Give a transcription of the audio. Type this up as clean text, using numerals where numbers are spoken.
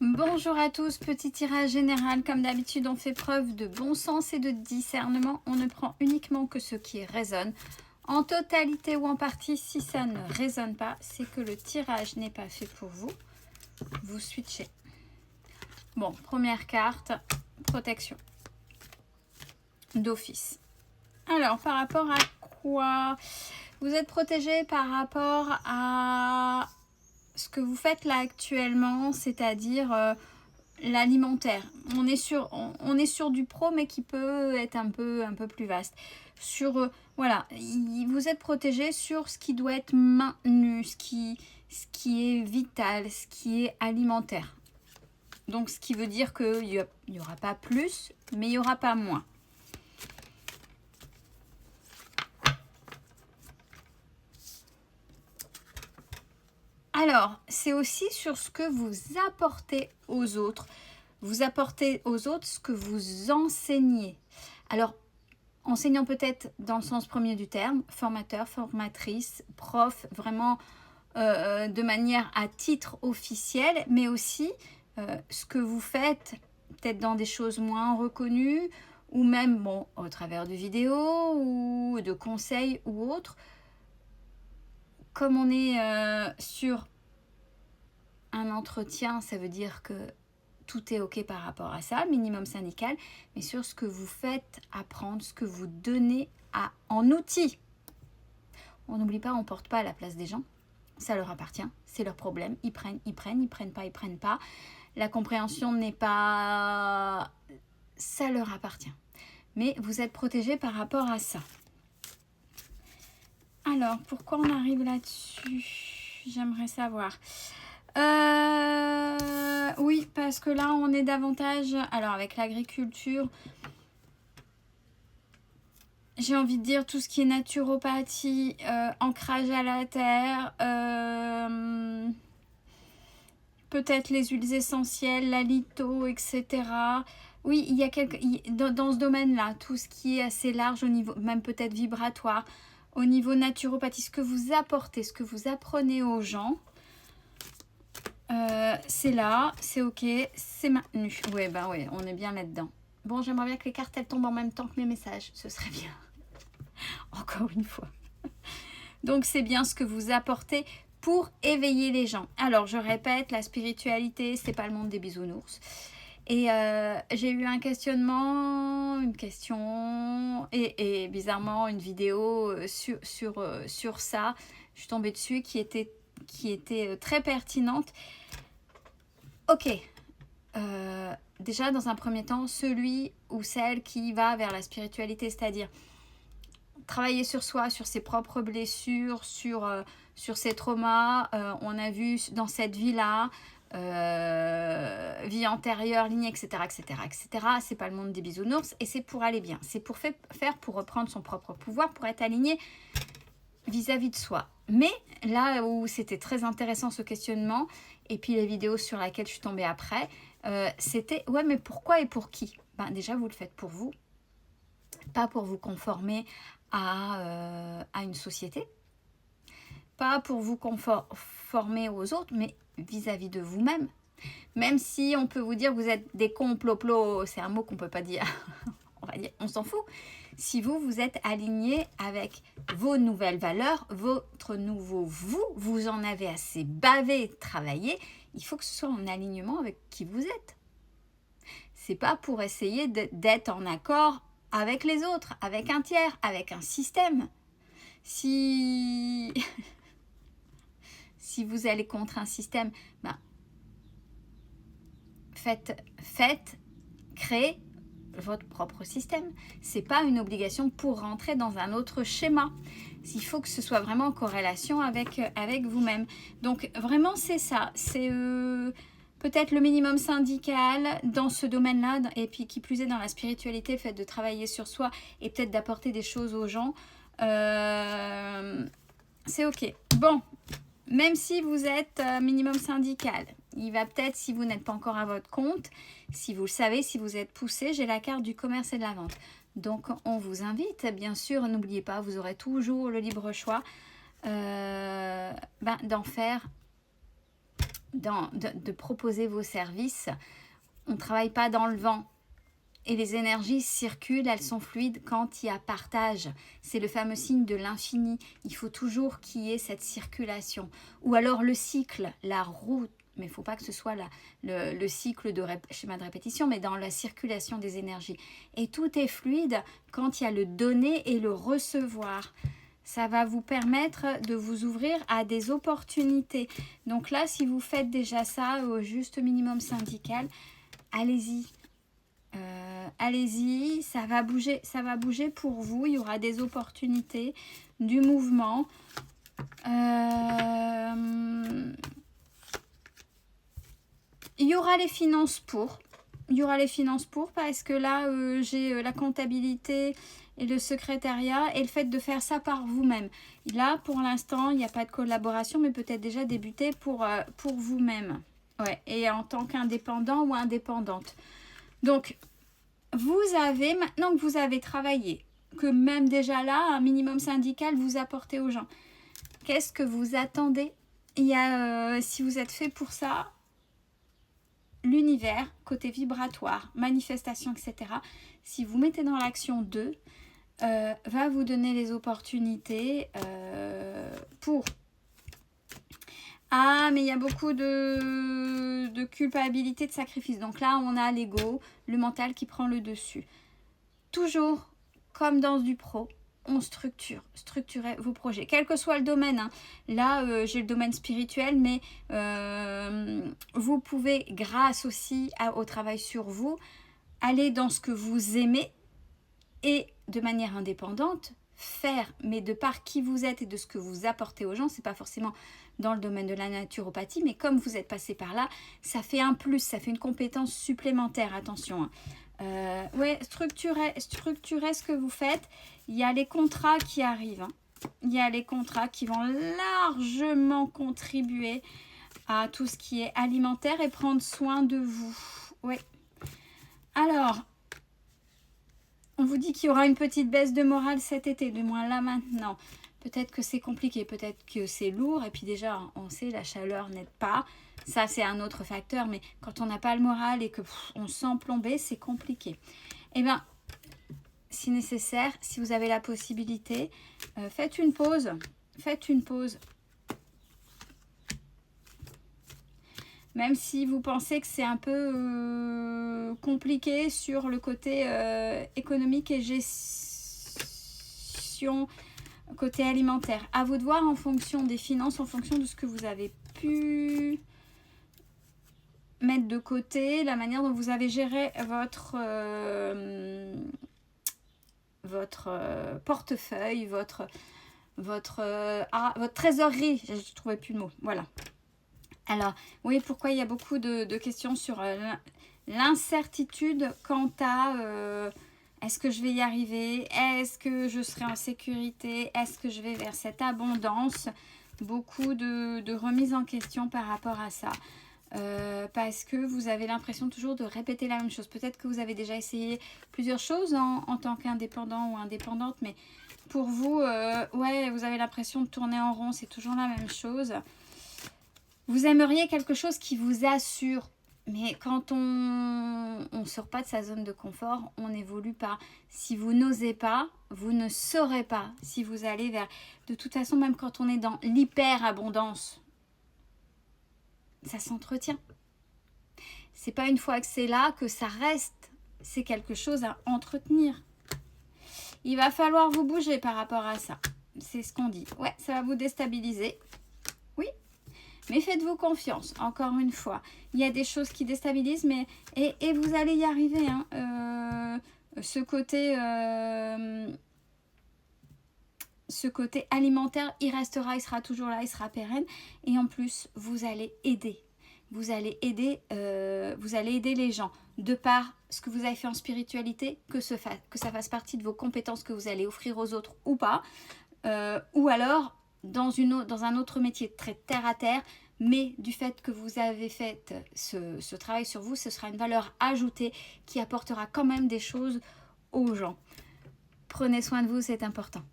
Bonjour à tous, petit tirage général. Comme d'habitude, on fait preuve de bon sens et de discernement. On ne prend uniquement que ce qui résonne. En totalité ou en partie, si ça ne résonne pas, c'est que le tirage n'est pas fait pour vous. Vous switchez. Bon, première carte, protection d'office. Alors, par rapport à quoi? Vous êtes protégé par rapport à ce que vous faites là actuellement, c'est-à-dire l'alimentaire. On est sur du pro, mais qui peut être un peu plus vaste. Voilà, vous êtes protégé sur ce qui doit être maintenu, ce qui est vital, ce qui est alimentaire. Donc, ce qui veut dire qu'il n'y aura pas plus, mais il n'y aura pas moins. Alors, c'est aussi sur ce que vous apportez aux autres. Vous apportez aux autres ce que vous enseignez. Alors, enseignant peut-être dans le sens premier du terme, formateur, formatrice, prof, vraiment de manière à titre officiel, mais aussi ce que vous faites, peut-être dans des choses moins reconnues, ou même bon, au travers de vidéos ou de conseils ou autres. Comme on est sur un entretien, ça veut dire que tout est OK par rapport à ça, minimum syndical, mais sur ce que vous faites apprendre, ce que vous donnez en outils. On n'oublie pas, on ne porte pas à la place des gens. Ça leur appartient, c'est leur problème. Ils prennent pas. La compréhension n'est pas... Ça leur appartient. Mais vous êtes protégé par rapport à ça. Alors, pourquoi on arrive là-dessus? J'aimerais savoir. Oui, parce que là, on est davantage... Alors, avec l'agriculture, j'ai envie de dire tout ce qui est naturopathie, ancrage à la terre, peut-être les huiles essentielles, la litho, etc. Oui, il y a dans ce domaine-là, tout ce qui est assez large au niveau, même peut-être vibratoire, au niveau naturopathie, ce que vous apportez, ce que vous apprenez aux gens, c'est là, c'est OK, c'est maintenu. Ouais, bah ouais, on est bien là-dedans. Bon, j'aimerais bien que les cartes elles tombent en même temps que mes messages, ce serait bien. Encore une fois. Donc, c'est bien ce que vous apportez pour éveiller les gens. Alors, je répète, la spiritualité, c'est pas le monde des bisounours. Et j'ai eu un questionnement, une question, et bizarrement, une vidéo sur ça. Je suis tombée dessus qui était très pertinente. Ok. Déjà, dans un premier temps, celui ou celle qui va vers la spiritualité, c'est-à-dire travailler sur soi, sur ses propres blessures, sur ses traumas. On a vu dans cette vie-là, vie antérieure, lignée, etc., etc., etc. C'est pas le monde des bisounours et c'est pour aller bien. C'est pour pour reprendre son propre pouvoir, pour être aligné vis-à-vis de soi. Mais là où c'était très intéressant ce questionnement, et puis les vidéos sur lesquelles je suis tombée après, c'était ouais, mais pourquoi et pour qui? Déjà, vous le faites pour vous, pas pour vous conformer à une société, pas pour vous conformer aux autres, mais vis-à-vis de vous-même. Même si on peut vous dire que vous êtes des complots, c'est un mot qu'on ne peut pas dire, on va dire, on s'en fout. Si vous êtes aligné avec vos nouvelles valeurs, votre nouveau vous, vous en avez assez bavé, travaillé, il faut que ce soit en alignement avec qui vous êtes. C'est pas pour essayer d'être en accord avec les autres, avec un tiers, avec un système. Si vous allez contre un système, créez votre propre système. C'est pas une obligation pour rentrer dans un autre schéma. Il faut que ce soit vraiment en corrélation avec vous-même. Donc vraiment c'est ça. C'est peut-être le minimum syndical dans ce domaine-là, et puis qui plus est dans la spiritualité, le fait de travailler sur soi et peut-être d'apporter des choses aux gens. C'est OK. Bon, même si vous êtes minimum syndical, il va peut-être, si vous n'êtes pas encore à votre compte, si vous le savez, si vous êtes poussé, j'ai la carte du commerce et de la vente. Donc, on vous invite, bien sûr, n'oubliez pas, vous aurez toujours le libre choix d'en faire de proposer vos services. On ne travaille pas dans le vent. Et les énergies circulent, elles sont fluides quand il y a partage. C'est le fameux signe de l'infini. Il faut toujours qu'il y ait cette circulation. Ou alors le cycle, la roue. Mais il ne faut pas que ce soit le cycle de schéma de répétition, mais dans la circulation des énergies. Et tout est fluide quand il y a le donner et le recevoir. Ça va vous permettre de vous ouvrir à des opportunités. Donc là, si vous faites déjà ça au juste minimum syndical, allez-y. Allez-y, ça va bouger pour vous. Il y aura des opportunités, du mouvement. Il y aura les finances pour. Il y aura les finances pour parce que là, j'ai la comptabilité et le secrétariat et le fait de faire ça par vous-même. Là, pour l'instant, il n'y a pas de collaboration, mais peut-être déjà débuter pour vous-même. Ouais, et en tant qu'indépendant ou indépendante. Donc, vous avez, maintenant que vous avez travaillé, que même déjà là, un minimum syndical, vous apportez aux gens. Qu'est-ce que vous attendez? Il y a, si vous êtes fait pour ça, l'univers, côté vibratoire, manifestation, etc. Si vous mettez dans l'action 2, va vous donner les opportunités pour... Ah, mais il y a beaucoup de culpabilité, de sacrifice. Donc là, on a l'ego, le mental qui prend le dessus. Toujours, comme dans du pro, on structurez vos projets, quel que soit le domaine. Hein. Là, j'ai le domaine spirituel, mais vous pouvez, grâce aussi au travail sur vous, aller dans ce que vous aimez et de manière indépendante, faire, mais de par qui vous êtes et de ce que vous apportez aux gens, c'est pas forcément dans le domaine de la naturopathie, mais comme vous êtes passé par là, ça fait un plus, ça fait une compétence supplémentaire, attention. Ouais, structurez ce que vous faites. Il y a les contrats qui arrivent. Hein. Il y a les contrats qui vont largement contribuer à tout ce qui est alimentaire et prendre soin de vous. Ouais. Alors, on vous dit qu'il y aura une petite baisse de morale cet été, du moins là maintenant. Peut-être que c'est compliqué, peut-être que c'est lourd. Et puis déjà, on sait, la chaleur n'aide pas. Ça, c'est un autre facteur. Mais quand on n'a pas le moral et que on se sent plombé, c'est compliqué. Eh bien, si nécessaire, si vous avez la possibilité, faites une pause. Faites une pause. Même si vous pensez que c'est un peu compliqué sur le côté économique et gestion, côté alimentaire. À vous de voir en fonction des finances, en fonction de ce que vous avez pu mettre de côté, la manière dont vous avez géré votre portefeuille, votre trésorerie. Je ne trouvais plus le mot. Voilà. Alors, oui, pourquoi il y a beaucoup de questions sur l'incertitude quant à est-ce que je vais y arriver? Est-ce que je serai en sécurité? Est-ce que je vais vers cette abondance? Beaucoup de remises en question par rapport à ça. Parce que vous avez l'impression toujours de répéter la même chose. Peut-être que vous avez déjà essayé plusieurs choses en tant qu'indépendant ou indépendante, mais pour vous, ouais, vous avez l'impression de tourner en rond, c'est toujours la même chose. Vous aimeriez quelque chose qui vous assure, mais quand on ne sort pas de sa zone de confort, on n'évolue pas. Si vous n'osez pas, vous ne saurez pas si vous allez vers... De toute façon, même quand on est dans l'hyper-abondance, ça s'entretient. C'est pas une fois que c'est là que ça reste. C'est quelque chose à entretenir. Il va falloir vous bouger par rapport à ça. C'est ce qu'on dit. Ouais, ça va vous déstabiliser. Oui. Mais faites-vous confiance, encore une fois. Il y a des choses qui déstabilisent, mais et vous allez y arriver. Hein. Ce côté alimentaire, il restera, il sera toujours là, il sera pérenne. Et en plus, vous allez aider. Vous allez aider les gens. De par ce que vous avez fait en spiritualité, que ça fasse partie de vos compétences que vous allez offrir aux autres ou pas. Ou alors... dans un autre métier très terre à terre, mais du fait que vous avez fait ce travail sur vous, ce sera une valeur ajoutée qui apportera quand même des choses aux gens. Prenez soin de vous, c'est important.